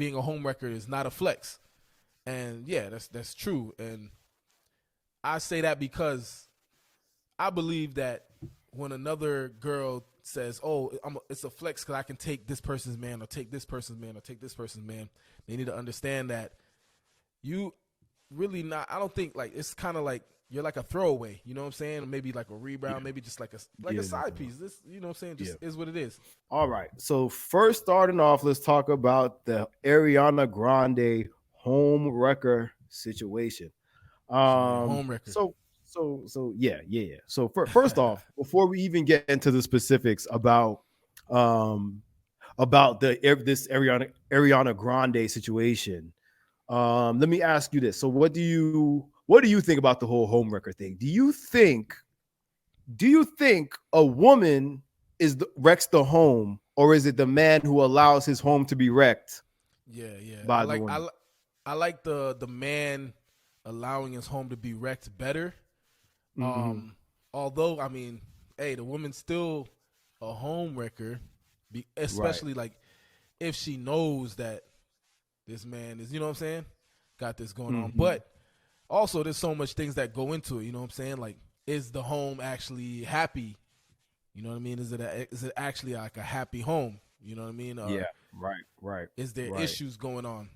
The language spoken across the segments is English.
being a homewrecker is not a flex. And yeah, that's true. And I say that because I believe that when another girl says, "Oh, it's a flex because I can take this person's man or take this person's man or take this person's man," they need to understand that you really not. I don't think like it's kind of like you're like a throwaway. You know what I'm saying? Maybe like a rebound, maybe just like a side piece. This, you know what I'm saying? Just is what it is. All right. So first, starting off, let's talk about the Ariana Grande home wrecker situation. She made a home record. Yeah. So first off, before we even get into the specifics um about this Ariana Grande situation, let me ask you this. So what do you think about the whole home wrecker thing? Do you think a woman wrecks the home, or is it the man who allows his home to be wrecked Yeah. by the woman? I like the man allowing his home to be wrecked better. Mm-hmm. Although I mean, hey, the woman's still a home wrecker, Right. especially like if she knows that this man is, you know what I'm saying, got this going on. Mm-hmm. But also, there's so much things that go into it. You know what I'm saying? Like, is the home actually happy? You know what I mean? Is it actually like a happy home? You know what I mean? Yeah. Or Right. Right. is there Right. issues going on?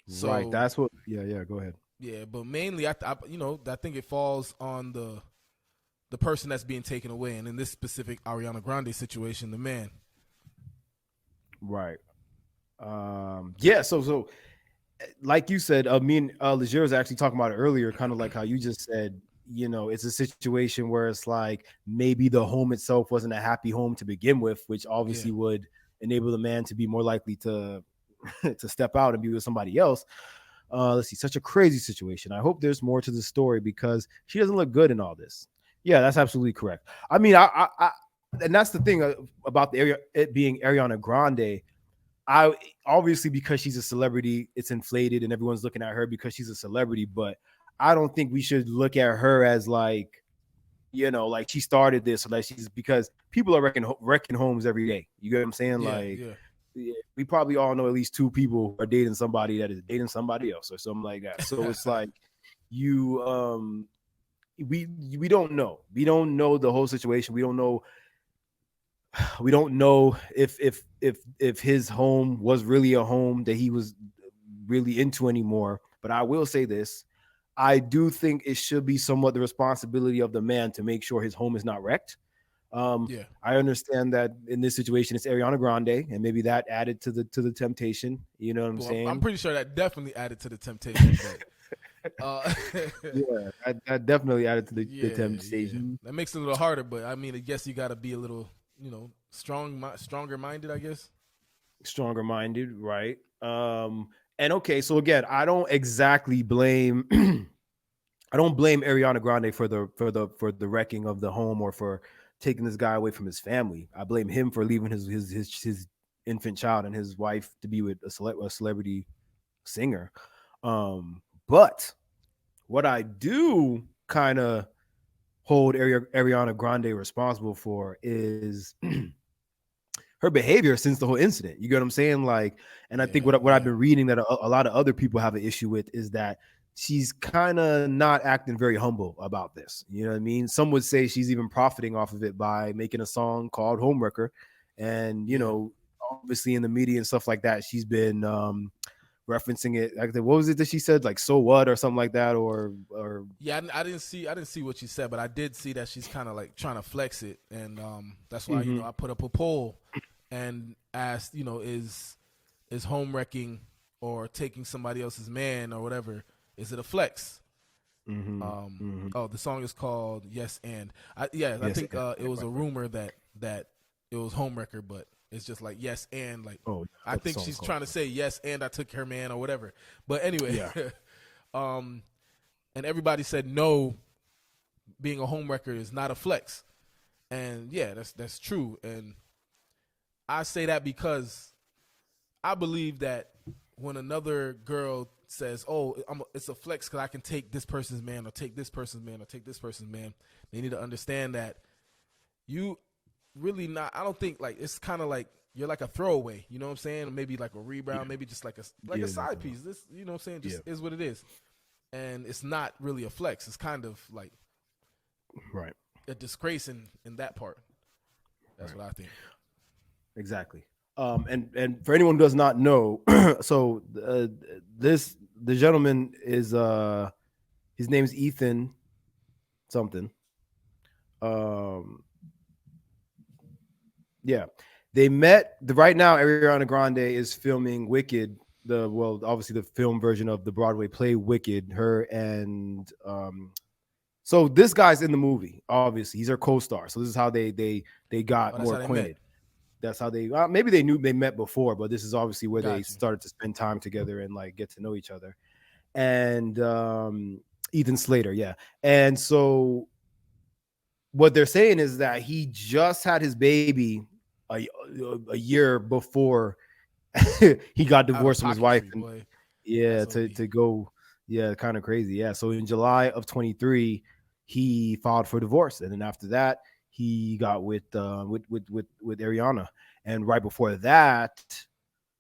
Right. So That's what. Yeah. Yeah. Go ahead. yeah, but mainly, I think it falls on the person that's being taken away, and in this specific Ariana Grande situation, the man. Right. Yeah. So like you said, me and Leger was actually talking about it earlier, kind of like how you just said. It's a situation where it's like maybe the home itself wasn't a happy home to begin with, which Yeah, obviously would enable the man to be more likely to to step out and be with somebody else. Let's see, such a crazy situation. I hope there's more to the story because she doesn't look good in all this. Yeah, that's absolutely correct. I mean, and that's the thing about the area, it being Ariana Grande. I obviously because she's a celebrity, it's inflated and everyone's looking at her because she's a celebrity. But I don't think we should look at her as like, like she started this, or like she's because people are wrecking homes every day. You get what I'm saying? yeah, Like, yeah, yeah, we probably all know at least two people who are dating somebody that is dating somebody else or something like that. So it's like you we don't know. We don't know the whole situation. We don't know if his home was really a home that he was really into anymore. But I will say this. I do think it should be somewhat the responsibility of the man to make sure his home is not wrecked. yeah. I understand that in this situation it's Ariana Grande, and maybe that added to the temptation. You know what I'm Well, I'm saying? pretty sure that definitely added to the temptation, but Yeah, that definitely added to the yeah, temptation. that makes it a little harder. But I mean, I guess you got to be a little, stronger minded. I guess. Stronger minded, right? And okay, so again, I don't exactly blame I don't blame Ariana Grande for the wrecking of the home or for taking this guy away from his family. I blame him for leaving his infant child and his wife to be with a celebrity singer. But what I do kind of hold Ariana Grande responsible for is her behavior since the whole incident. You get what I'm saying? Like, and I think Yeah, what I've yeah, been reading that a lot of other people have an issue with is that she's kind of not acting very humble about this. You know what I mean? Some would say she's even profiting off of it by making a song called Homewrecker. And, yeah, obviously in the media and stuff like that, she's been referencing it. Like, what was it that she said? Like, so what, or something like that, or yeah. I didn't see what you said, but I did see that she's kind of like trying to flex it, and that's why Mhm. I put up a poll and asked, is home wrecking or taking somebody else's man or whatever, is it a flex? Mhm. Mhm. Oh, the song is called Yes and I Yes. think it Right, was a right, right. rumor that it was homewrecker, but it's just like yes and like Oh, yeah, I what the think song's she's called. trying to say yes and I took her man or whatever. But anyway, Yeah. um, and everybody said no, being a homewrecker is not a flex, and yeah, that's true, and I say that because I believe that when another girl says, "Oh, it's a flex because I can take this person's man or take this person's man or take this person's man," they need to understand that you really not. I don't think like it's kind of like you're like a throwaway. You know what I'm saying? Maybe like a rebound, Yeah. maybe just like a Yeah. side piece. This, you know what I'm saying? Yeah. Just is what it is, and it's not really a flex. It's kind of like Right. a disgrace in that part. That's Right. what I think. Exactly. And for anyone who does not know, so the gentleman is his name is Ethan something. Um, yeah, they met. Right now, Ariana Grande is filming Wicked. Obviously the film version of the Broadway play Wicked. Her and so this guy's in the movie. Obviously, he's her co-star. So this is how they got Oh, that's more how they met. acquainted. That's how they maybe they knew they met before, but this is obviously where they Got you. started to spend time together and like get to know each other. And Ethan Slater, yeah. And so what they're saying is that he just had his baby a year before he got Out of divorced from his wife, pocketry, and boy. yeah, That's to OD. go, yeah, kind of crazy, yeah. So in July of 23, he filed for divorce, and then after that, he got with Ariana, and right before that,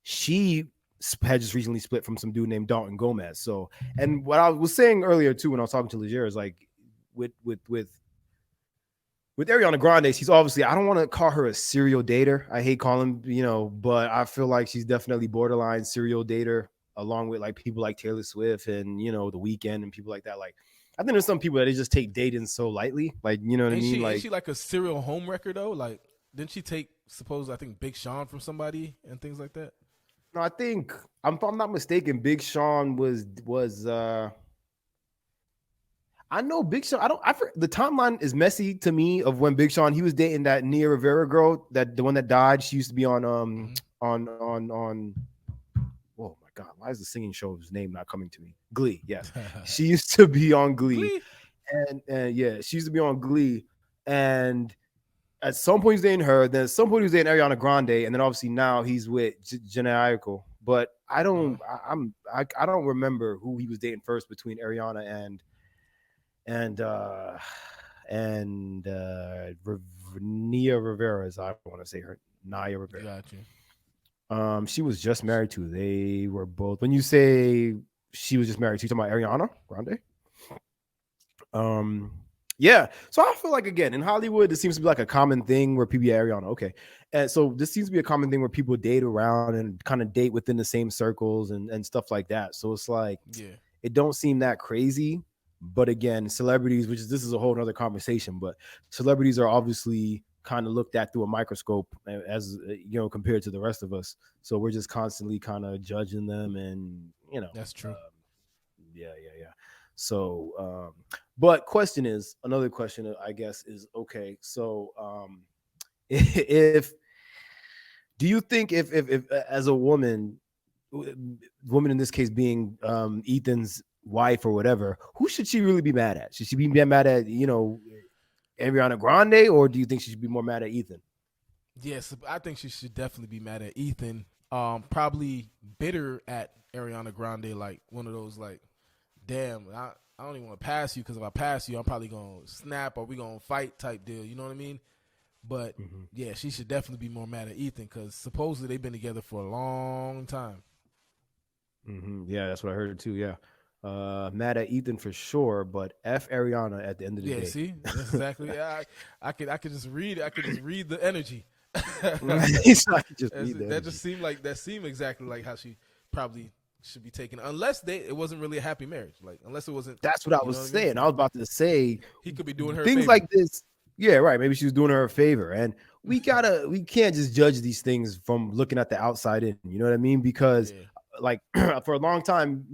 she had just recently split from some dude named Dalton Gomez. So, and what I was saying earlier too, when I was talking to Leger, is like with with with with Ariana Grande, she's obviously, I don't want to call her a serial dater. I hate calling, but I feel like she's definitely borderline serial dater, along with like people like Taylor Swift and The Weeknd and people like that. Like, I think there's some people that they just take dating so lightly. Like, you know what I Ain't mean? she ain't Like, she like a serial home wrecker though? Like, didn't she take suppose I think Big Sean from somebody and things like that? no, I think if I'm not mistaken, Big Sean was I know Big Sean. The timeline is messy to me of when Big Sean he was dating that Nia Rivera girl, that the one that died. She used to be on Mm-hmm. on. Oh my God, why is the singing show's name not coming to me? Glee. Yes, she used to be on Glee, Glee. and yeah, she used to be on Glee, and at some point he's dating her. Then at some point he was dating Ariana Grande, and then obviously now he's with Jenna Aiko. But I Uh-huh. don't. I don't remember who he was dating first between Ariana and uh and Nia Rivera, as I want to say her, Naya Rivera. Got you. She was just married to. They were both. When you say she was just married to, you talking about Ariana Grande? Um, yeah. So I feel like again in Hollywood, this seems to be like a common thing where people, yeah, Ariana, okay, and so this seems to be a common thing where people date around and kind of date within the same circles and stuff like that. So it's like Yeah. it don't seem that crazy. But again, celebrities, this is a whole other conversation, but celebrities are obviously kind of looked at through a microscope as compared to the rest of us. So we're just constantly kind of judging them, and That's true. yeah. So, but another question, I guess, is okay. So, if do you think if as a woman in this case being Ethan's wife or whatever, who should she really be mad at? Should she be mad at Ariana Grande, or do you think she should be more mad at Ethan? Yes, I think she should definitely be mad at Ethan. Probably bitter at Ariana Grande, like one of those like, damn, I don't even want to pass you because if I pass you, I'm probably gonna snap or we gonna fight type deal. You know what I mean? But Mm-hmm. yeah, she should definitely be more mad at Ethan because supposedly they've been together for a long time. Mm-hmm. Yeah, that's what I heard too. Yeah, mad at Ethan for sure, but F Ariana at the end of the Yeah, day. see, that's exactly. Yeah, I could just read it. I could just read the energy. So I could just read the That energy. just seemed like that seemed exactly like how she probably should be taken, unless it wasn't really a happy marriage. Like unless it wasn't, That's what I you was know what I mean? saying. I was about to say He could be doing her a things favor. like this. Yeah, right. Maybe she was doing her a favor, and we can't just judge these things from looking at the outside in. You know what I mean? Because Yeah, like for a long time,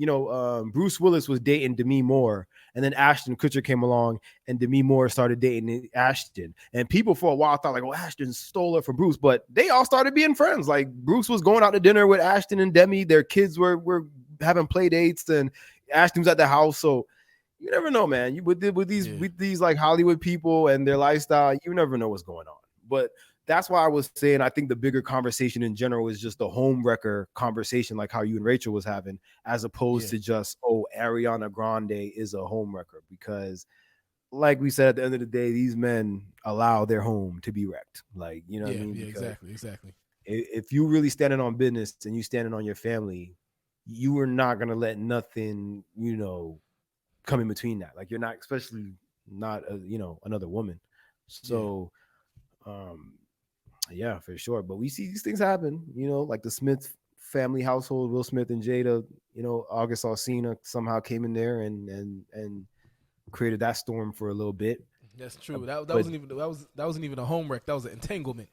Bruce Willis was dating Demi Moore, and then Ashton Kutcher came along, and Demi Moore started dating Ashton. And people for a while thought like, "Oh, Ashton stole her from Bruce," but they all started being friends. Like Bruce was going out to dinner with Ashton and Demi. Their kids were having play dates, and Ashton was at the house. So you never know, man. You yeah, with these like Hollywood people and their lifestyle, you never know what's going on. But that's why I was saying I think the bigger conversation in general is just the home wrecker conversation, like how you and Rachel was having, as opposed yeah, to just, oh, Ariana Grande is a home wrecker. Because like we said, at the end of the day, these men allow their home to be wrecked. Like, you know what I yeah, mean? yeah. Because Exactly, exactly. if you really standing on business and you standing on your family, you are not gonna let nothing, come in between that. Like you're not, especially not, another woman. Yeah, So, um, yeah, for sure. But we see these things happen, like the Smith family household, Will Smith and Jada, August Alsina somehow came in there and created that storm for a little bit. that's true. That But wasn't even that wasn't even a home wreck. That was an entanglement.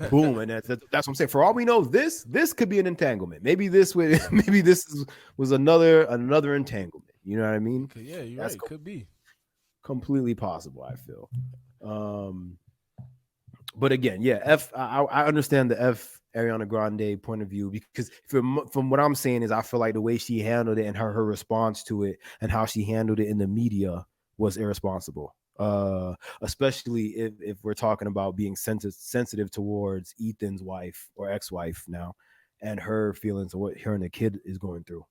boom, and that's what I'm saying. For all we know, this could be an entanglement. Maybe this would maybe was another entanglement. You know what I mean? Yeah, you're That's right. Could be. completely possible, I feel. Um, but again, yeah, I understand the Ariana Grande point of view, because from what I'm saying is I feel like the way she handled it and her response to it and how she handled it in the media was irresponsible. Especially if we're talking about being sensitive towards Ethan's wife or ex-wife now, and her feelings of what her and the kid is going through.